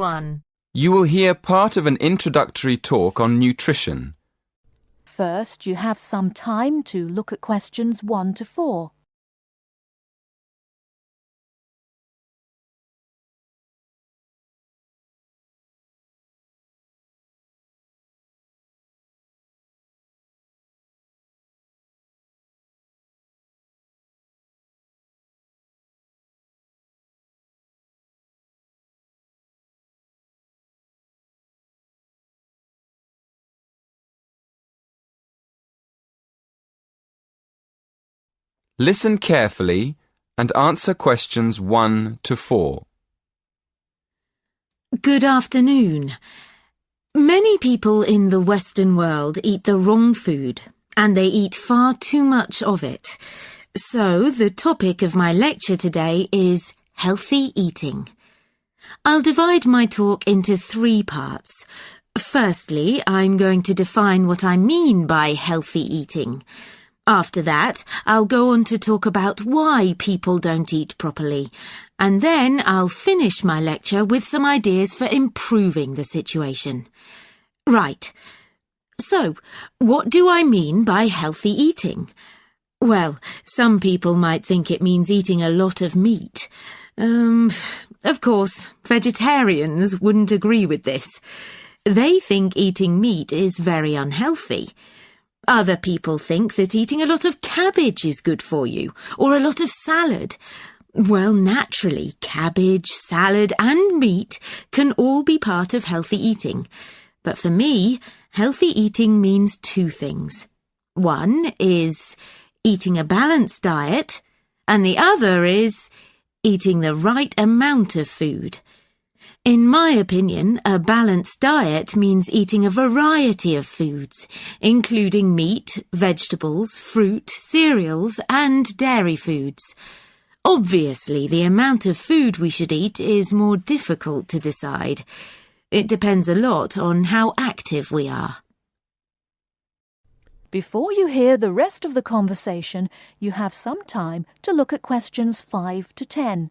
1. You will hear part of an introductory talk on nutrition. First, you have some time to look at questions 1 to 4. Listen carefully and answer questions 1 to 4. Good afternoon. Many people in the Western world eat the wrong food, and they eat far too much of it. So, the topic of my lecture today is healthy eating. I'll divide my talk into 3 parts. Firstly, I'm going to define what I mean by healthy eating. After that, I'll go on to talk about why people don't eat properly, and then I'll finish my lecture with some ideas for improving the situation. Right. So, what do I mean by healthy eating? Well, some people might think it means eating a lot of meat. Of course, vegetarians wouldn't agree with this. They think eating meat is very unhealthy. Other people think that eating a lot of cabbage is good for you, or a lot of salad. Well, naturally, cabbage, salad and meat can all be part of healthy eating. But for me, healthy eating means 2 things. One is eating a balanced diet, and the other is eating the right amount of food. In my opinion, a balanced diet means eating a variety of foods, including meat, vegetables, fruit, cereals, and dairy foods. Obviously, the amount of food we should eat is more difficult to decide. It depends a lot on how active we are. Before you hear the rest of the conversation, you have some time to look at questions 5 to 10.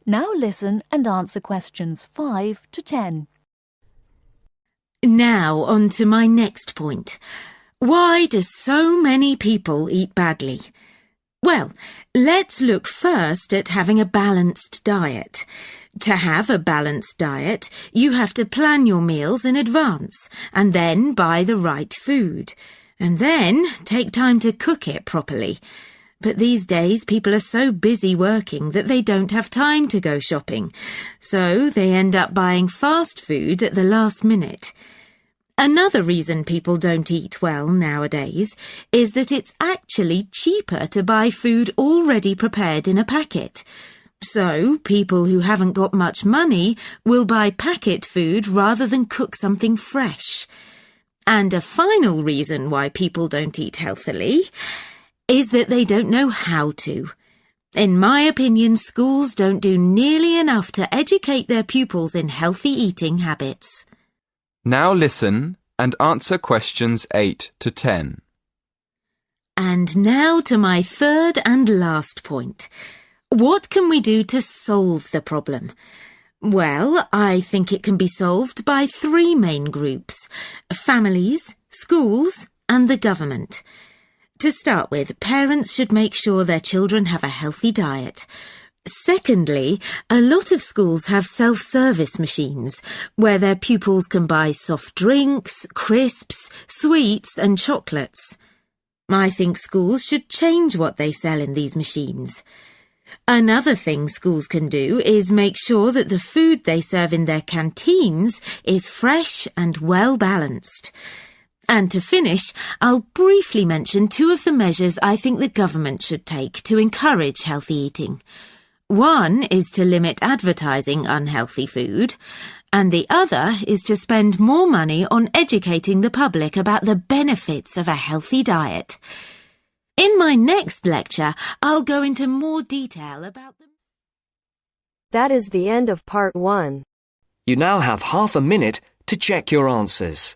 Now listen and answer questions 5 to 10. Now on to my next point. Why do so many people eat badly? Well, let's look first at having a balanced diet. To have a balanced diet, you have to plan your meals in advance and then buy the right food. And then take time to cook it properly. But these days, people are so busy working that they don't have time to go shopping. So they end up buying fast food at the last minute. Another reason people don't eat well nowadays is that it's actually cheaper to buy food already prepared in a packet. So people who haven't got much money will buy packet food rather than cook something fresh. And a final reason why people don't eat healthily is that they don't know how to. In my opinion, schools don't do nearly enough to educate their pupils in healthy eating habits. Now listen and answer questions 8 to 10. And now to my 3rd and last point. What can we do to solve the problem? Well, I think it can be solved by 3 main groups: families, schools, and the government. To start with, parents should make sure their children have a healthy diet. Secondly, a lot of schools have self-service machines where their pupils can buy soft drinks, crisps, sweets and chocolates. I think schools should change what they sell in these machines. Another thing schools can do is make sure that the food they serve in their canteens is fresh and well-balanced. And to finish, I'll briefly mention 2 of the measures I think the government should take to encourage healthy eating. One is to limit advertising unhealthy food, and the other is to spend more money on educating the public about the benefits of a healthy diet. In my next lecture, I'll go into more detail about them. That is the end of part 1. You now have half a minute to check your answers.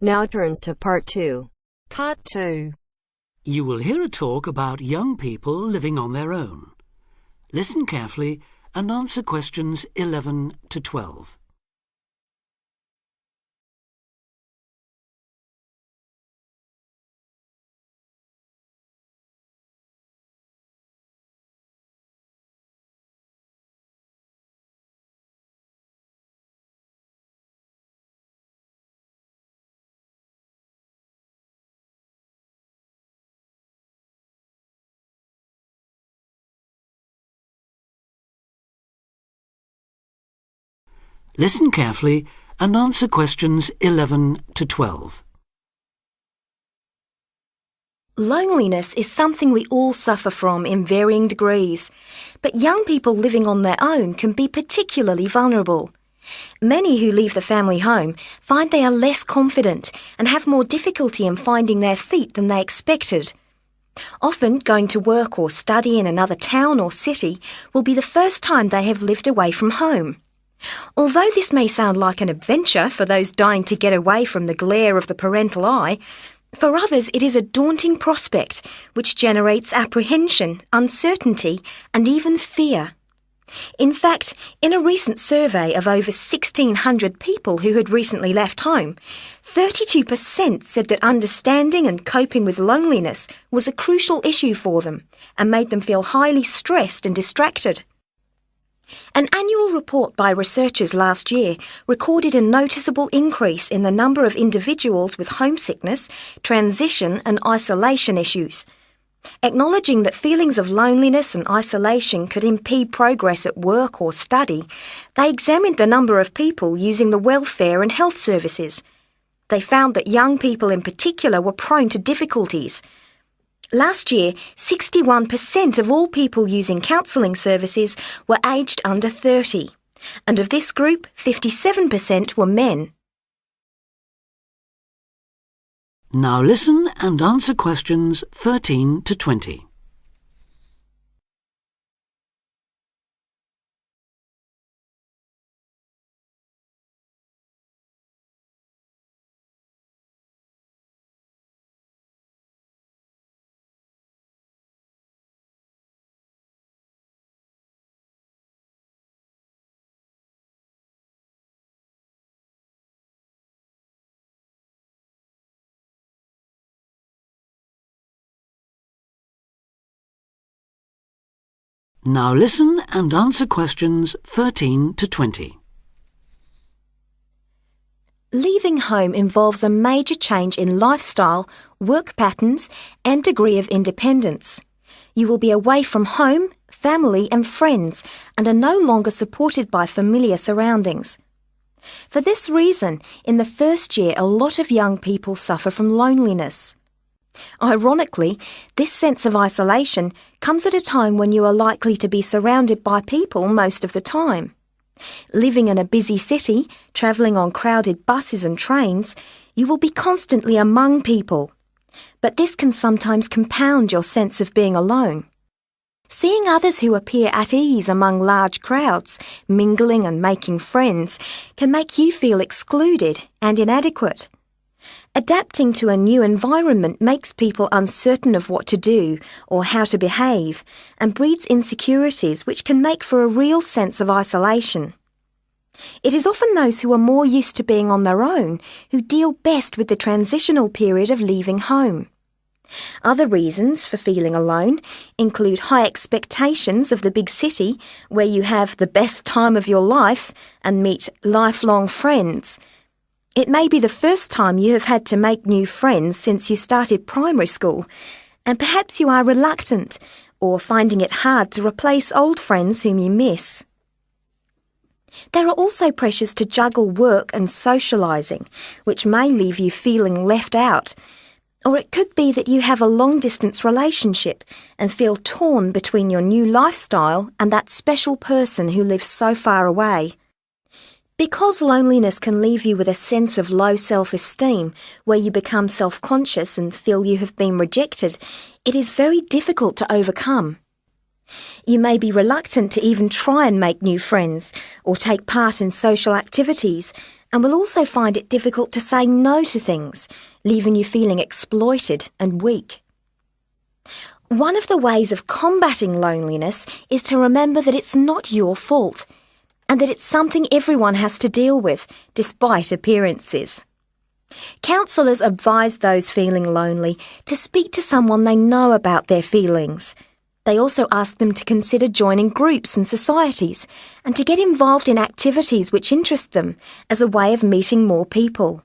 Now turns to part 2. Part 2. You will hear a talk about young people living on their own. Listen carefully and answer questions 11 to 12. Listen carefully and answer questions 11 to 12. Loneliness is something we all suffer from in varying degrees, but young people living on their own can be particularly vulnerable. Many who leave the family home find they are less confident and have more difficulty in finding their feet than they expected. Often, going to work or study in another town or city will be the first time they have lived away from home. Although this may sound like an adventure for those dying to get away from the glare of the parental eye, for others it is a daunting prospect which generates apprehension, uncertainty and even fear. In fact, in a recent survey of over 1,600 people who had recently left home, 32% said that understanding and coping with loneliness was a crucial issue for them and made them feel highly stressed and distracted. An annual report by researchers last year recorded a noticeable increase in the number of individuals with homesickness, transition and isolation issues. Acknowledging that feelings of loneliness and isolation could impede progress at work or study, they examined the number of people using the welfare and health services. They found that young people in particular were prone to difficulties. Last year, 61% of all people using counselling services were aged under 30, and of this group, 57% were men. Now listen and answer questions 13 to 20. Now listen and answer questions 13 to 20. Leaving home involves a major change in lifestyle, work patterns and degree of independence. You will be away from home, family and friends and are no longer supported by familiar surroundings. For this reason, in the first year a lot of young people suffer from loneliness. Ironically, this sense of isolation comes at a time when you are likely to be surrounded by people most of the time. Living in a busy city, travelling on crowded buses and trains, you will be constantly among people. But this can sometimes compound your sense of being alone. Seeing others who appear at ease among large crowds, mingling and making friends, can make you feel excluded and inadequate. Adapting to a new environment makes people uncertain of what to do or how to behave and breeds insecurities which can make for a real sense of isolation. It is often those who are more used to being on their own who deal best with the transitional period of leaving home. Other reasons for feeling alone include high expectations of the big city where you have the best time of your life and meet lifelong friends. It may be the first time you have had to make new friends since you started primary school, and perhaps you are reluctant or finding it hard to replace old friends whom you miss. There are also pressures to juggle work and socialising, which may leave you feeling left out. Or it could be that you have a long-distance relationship and feel torn between your new lifestyle and that special person who lives so far away. Because loneliness can leave you with a sense of low self-esteem, where you become self-conscious and feel you have been rejected, it is very difficult to overcome. You may be reluctant to even try and make new friends or take part in social activities, and will also find it difficult to say no to things, leaving you feeling exploited and weak. One of the ways of combating loneliness is to remember that it's not your fault, and that it's something everyone has to deal with, despite appearances. Counsellors advise those feeling lonely to speak to someone they know about their feelings. They also ask them to consider joining groups and societies, and to get involved in activities which interest them as a way of meeting more people.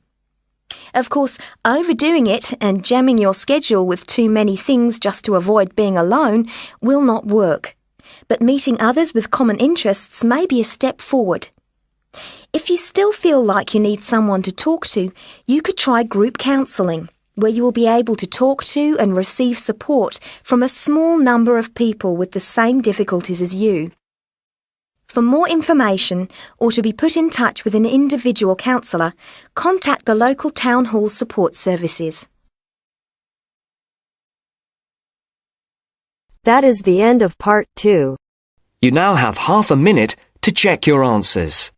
Of course, overdoing it and jamming your schedule with too many things just to avoid being alone will not work. But meeting others with common interests may be a step forward. If you still feel like you need someone to talk to, you could try group counselling, where you will be able to talk to and receive support from a small number of people with the same difficulties as you. For more information or to be put in touch with an individual counsellor, contact the local town hall support services. That is the end of part 2. You now have half a minute to check your answers.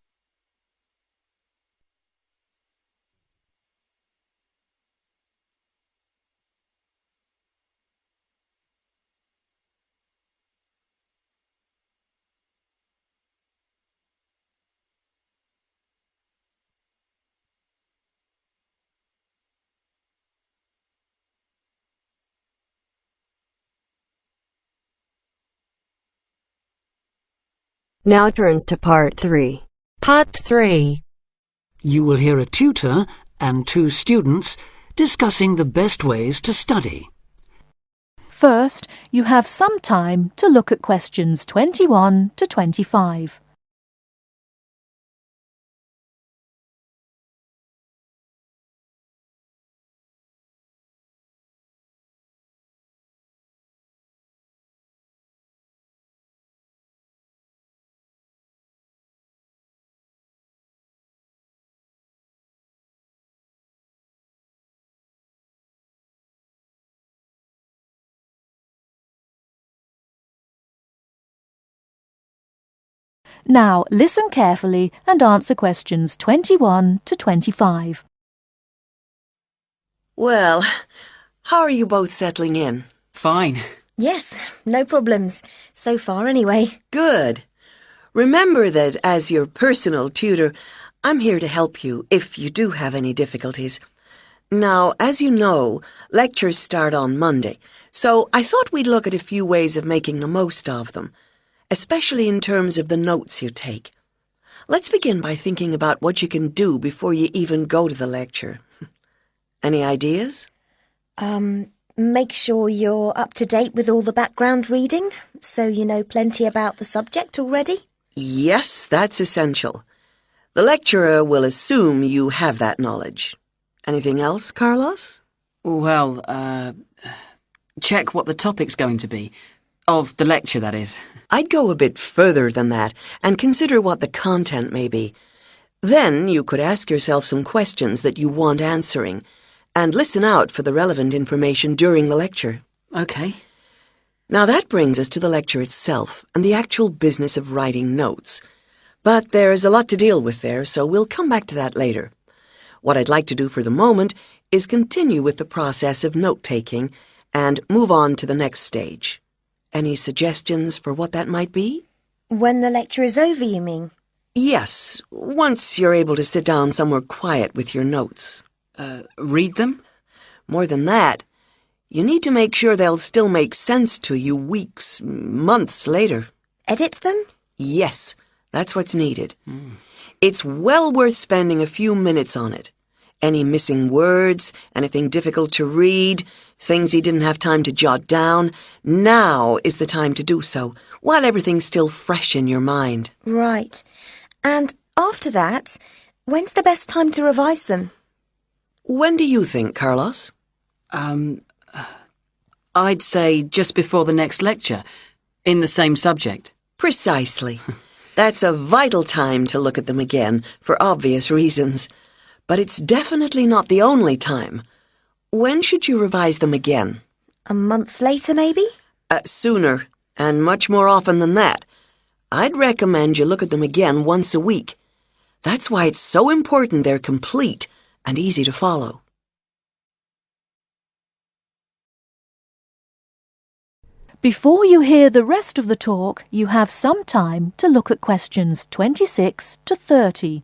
Now turns to part 3. Part 3. You will hear a tutor and 2 students discussing the best ways to study. First, you have some time to look at questions 21 to 25. Now listen carefully and answer questions 21 to 25. Well, how are you both settling in? Fine. Yes, no problems. So far anyway. Good. Remember that as your personal tutor, I'm here to help you if you do have any difficulties. Now, as you know, lectures start on Monday, so I thought we'd look at a few ways of making the most of them, especially in terms of the notes you take. Let's begin by thinking about what you can do before you even go to the lecture. Any ideas? Make sure you're up to date with all the background reading, so you know plenty about the subject already. Yes, that's essential. The lecturer will assume you have that knowledge. Anything else, Carlos? Well, check what the topic's going to be. Of the lecture, that is. I'd go a bit further than that and consider what the content may be. Then you could ask yourself some questions that you want answering and listen out for the relevant information during the lecture. Okay. Now that brings us to the lecture itself and the actual business of writing notes. But there's a lot to deal with there, so we'll come back to that later. What I'd like to do for the moment is continue with the process of note-taking and move on to the next stage. Any suggestions for what that might be? When the lecture is over, you mean? Yes, once you're able to sit down somewhere quiet with your notes. Read them? More than that, you need to make sure they'll still make sense to you weeks, months later. Edit them? Yes, that's what's needed. It's well worth spending a few minutes on it. Any missing words, anything difficult to read, things you didn't have time to jot down, now is the time to do so, while everything's still fresh in your mind. Right. And after that, when's the best time to revise them? When do you think, Carlos? I'd say just before the next lecture, in the same subject. Precisely. That's a vital time to look at them again, for obvious reasons. But it's definitely not the only time. When should you revise them again? A month later, maybe? Sooner, and much more often than that. I'd recommend you look at them again once a week. That's why it's so important they're complete and easy to follow. Before you hear the rest of the talk, you have some time to look at questions 26 to 30.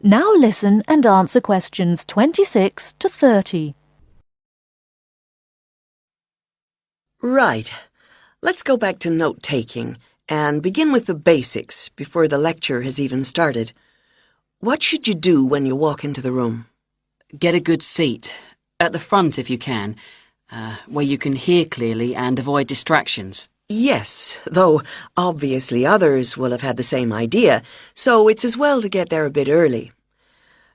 Now listen and answer questions 26 to 30. Right. Let's go back to note-taking and begin with the basics before the lecture has even started. What should you do when you walk into the room? Get a good seat, at the front if you can, where you can hear clearly and avoid distractions. Yes, though obviously others will have had the same idea, so it's as well to get there a bit early.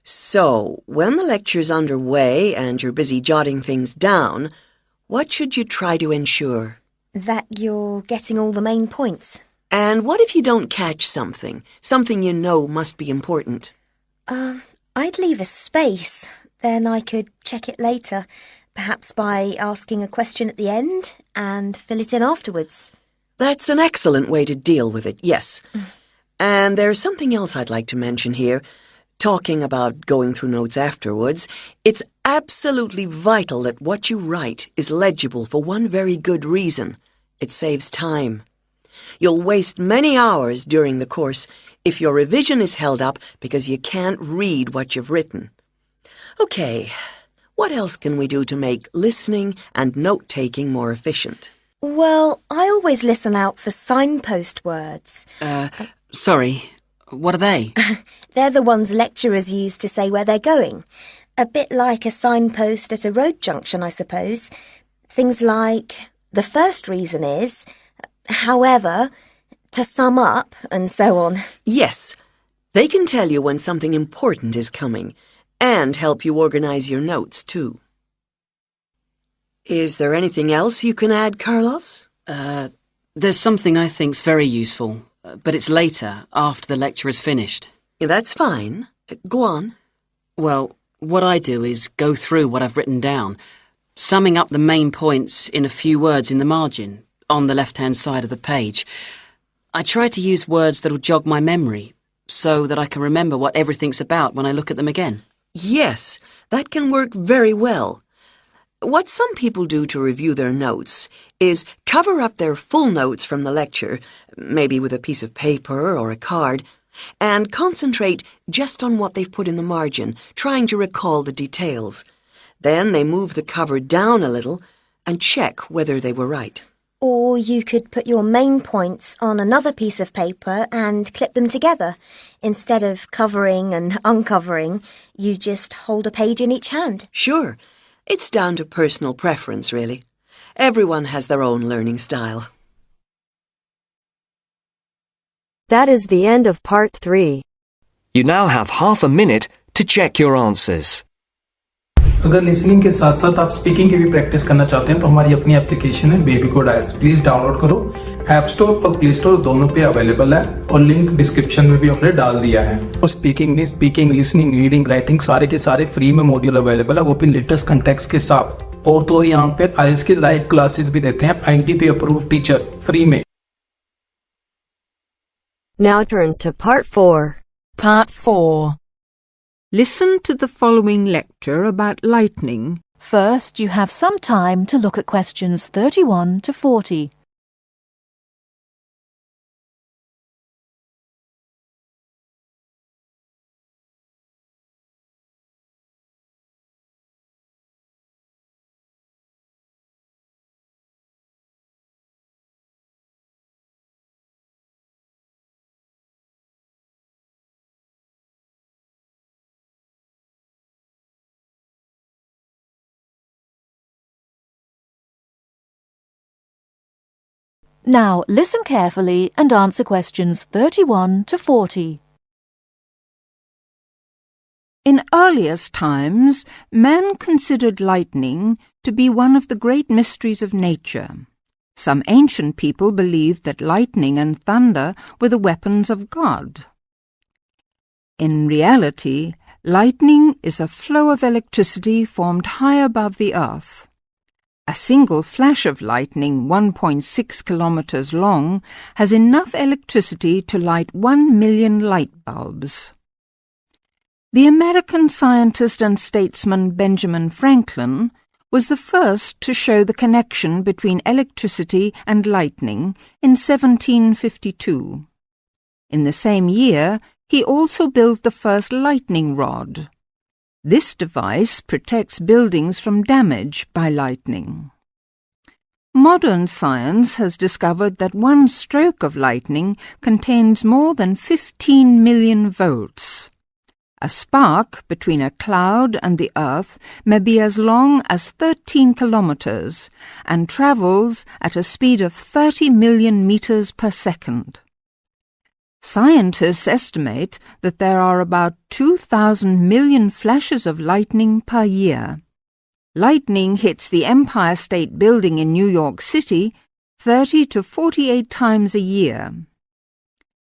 So, when the lecture's underway and you're busy jotting things down, what should you try to ensure? That you're getting all the main points. And what if you don't catch something you know must be important? I'd leave a space. Then I could check it later. Perhaps by asking a question at the end and fill it in afterwards. That's an excellent way to deal with it, yes. And there's something else I'd like to mention here. Talking about going through notes afterwards, it's absolutely vital that what you write is legible for one very good reason. It saves time. You'll waste many hours during the course if your revision is held up because you can't read what you've written. Okay. What else can we do to make listening and note-taking more efficient? Well, I always listen out for signpost words. Sorry, what are they? They're the ones lecturers use to say where they're going. A bit like a signpost at a road junction, I suppose. Things like, the first reason is, however, to sum up, and so on. Yes, they can tell you when something important is coming. And help you organize your notes, too. Is there anything else you can add, Carlos? There's something I think's very useful, but it's later, after the lecture is finished. Yeah, that's fine. Go on. Well, what I do is go through what I've written down, summing up the main points in a few words in the margin, on the left-hand side of the page. I try to use words that'll jog my memory, so that I can remember what everything's about when I look at them again. Yes, that can work very well. What some people do to review their notes is cover up their full notes from the lecture, maybe with a piece of paper or a card, and concentrate just on what they've put in the margin, trying to recall the details. Then they move the cover down a little and check whether they were right. Or you could put your main points on another piece of paper and clip them together. Instead of covering and uncovering, you just hold a page in each hand. Sure. It's down to personal preference, really. Everyone has their own learning style. That is the end of part 3. You now have half a minute to check your answers. अगर listening के साथ साथ आप speaking की भी practice करना चाहते हैं तो हमारी अपनी एप्लीकेशन है बेबी कोड आइल्स, प्लीज डाउनलोड करो। ऐप स्टोर और प्ले स्टोर दोनों पे अवेलेबल है और लिंक डिस्क्रिप्शन में भी हमने डाल दिया है। और स्पीकिंग लिसनिंग रीडिंग राइटिंग सारे के सारे फ्री में मॉड्यूल अवेलेबल है, वो भी लेटेस्ट कंटेक्स्ट के साथ। और तो यहाँ पे आइल्स की लाइव क्लासेस भी देते हैं, IELTS अप्रूव्ड टीचर फ्री में। Now turns to part 4. Part 4. Listen to the following lecture about lightning. First, you have some time to look at questions 31 to 40. Now listen carefully and answer questions 31 to 40. In earliest times, men considered lightning to be one of the great mysteries of nature. Some ancient people believed that lightning and thunder were the weapons of God. In reality, lightning is a flow of electricity formed high above the earth. A single flash of lightning 1.6 kilometers long has enough electricity to light 1 million light bulbs. The American scientist and statesman Benjamin Franklin was the first to show the connection between electricity and lightning in 1752. In the same year, he also built the first lightning rod. This device protects buildings from damage by lightning. Modern science has discovered that one stroke of lightning contains more than 15 million volts. A spark between a cloud and the earth may be as long as 13 kilometers and travels at a speed of 30 million meters per second. Scientists estimate that there are about 2,000 million flashes of lightning per year. Lightning hits the Empire State Building in New York City 30 to 48 times a year.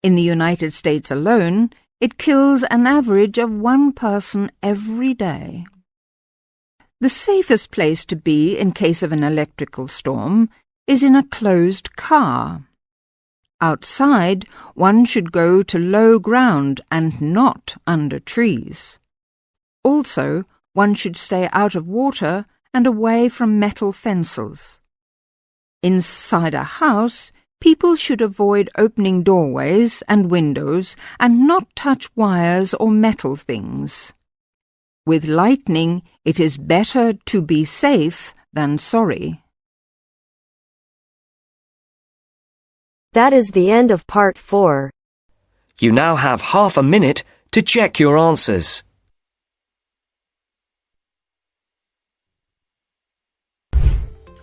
In the United States alone, it kills an average of 1 person every day. The safest place to be in case of an electrical storm is in a closed car. Outside, one should go to low ground and not under trees. Also, one should stay out of water and away from metal fences. Inside a house, people should avoid opening doorways and windows and not touch wires or metal things. With lightning, it is better to be safe than sorry. That is the end of part 4. You now have half a minute to check your answers.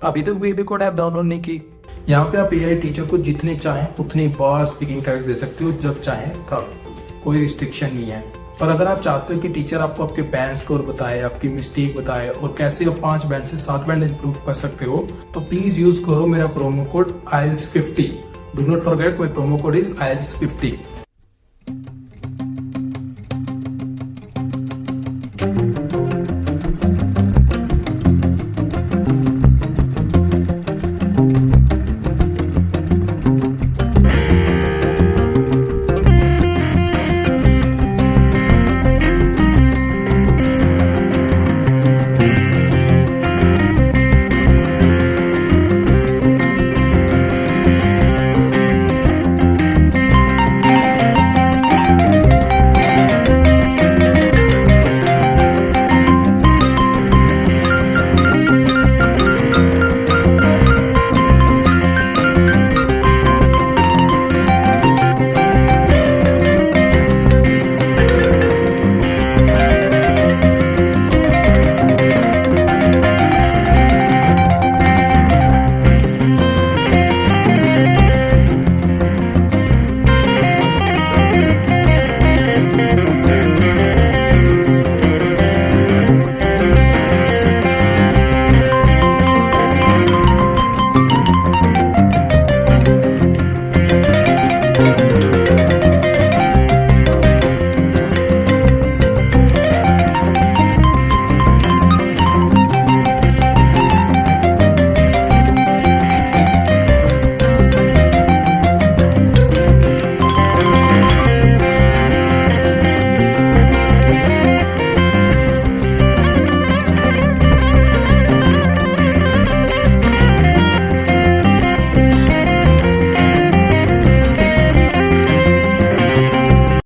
अभी तक baby code app download नहीं की? यहाँ पे आप AI teacher को जितने चाहें उतनी बार स्पीकिंग टेस्ट दे सकते हो, जब चाहें तब. कोई रिस्ट्रिक्शन नहीं है. और अगर आप चाहते हो कि टीचर आपको आपके बैंड स्कोर बताए, आपकी मिस्टेक बताए और कैसे आप 5 बैंड से 7 बैंड इंप्रूव कर सकते हो, तो प्लीज यूज करो मेरा promo code IELTS 50. Do not forget my promo code is IELTS 50.